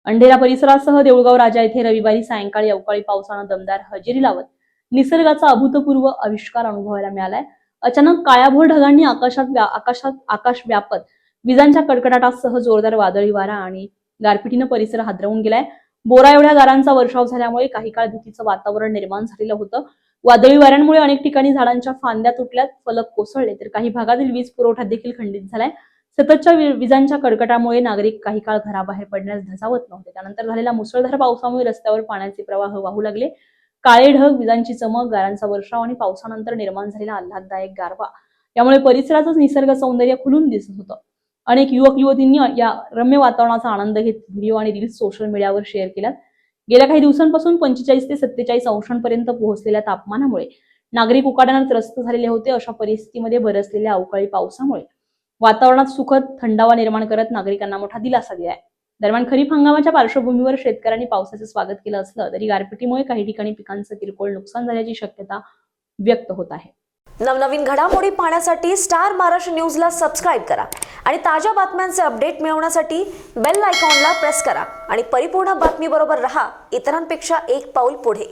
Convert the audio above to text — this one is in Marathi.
अंधेरा परिसरासह देऊळगाव राजा येथे रविवारी सायंकाळी अवकाळी पावसानं दमदार हजेरी लावत निसर्गाचा अभूतपूर्व आविष्कार अनुभवायला मिळालाय. अचानक काळ्याभोर ढगांनी आकाश व्यापत विजांच्या कडकडाटासह जोरदार वादळी वारा आणि गारपिटीनं परिसर हादरवून गेलाय. बोरा एवढ्या गारांचा वर्षाव झाल्यामुळे काही काळ भीतीचं वातावरण निर्माण झालेलं होतं. वादळी वाऱ्यांमुळे अनेक ठिकाणी झाडांच्या फांद्या तुटल्यात, फलक कोसळले, तर काही भागातील वीज पुरवठा देखील खंडित झालाय. सततच्या विजांच्या कडकडामुळे नागरिक काही काळ घराबाहेर पडण्यास धजावत नव्हते. त्यानंतर झालेल्या मुसळधार पावसामुळे रस्त्यावर पाण्याचे प्रवाह वाहू लागले. काळे ढग, विजांची चमक, गारांचा वर्षाव आणि पावसानंतर निर्माण झालेला आल्हाददायक गारवा यामुळे परिसराचं निसर्ग सौंदर्य खुलून दिसत होतं. अनेक युवक युवतींनी या रम्य वातावरणाचा आनंद घेत व्हिडिओ आणि रील्स सोशल मीडियावर शेअर केल्यात. गेल्या काही दिवसांपासून 45 ते 47 अंशांपर्यंत पोहोचलेल्या तापमानामुळे नागरिक उकाड्यानं त्रस्त झालेले होते. अशा परिस्थितीमध्ये बरसलेल्या अवकाळी पावसामुळे वातावरणात सुखद थंडावा निर्माण करत नागरिकांना मोठा दिलासा दिलाय. दरम्यान खरीप हंगामाच्या पार्श्वभूमीवर शेतकऱ्यांनी पावसाचं स्वागत केलं असलं तरी गारपिटीमुळे काही ठिकाणी पिकांचं किरकोळ नुकसान झाल्याची शक्यता व्यक्त होत आहे. नवनवीन घडामोडी पाहण्यासाठी स्टार महाराष्ट्र न्यूजला सबस्क्राईब करा आणि ताज्या बातम्यांचे अपडेट मिळवण्यासाठी बेल आयकॉनला प्रेस करा आणि परिपूर्ण बातमीबरोबर रहा, इतरांपेक्षा एक पाऊल पुढे.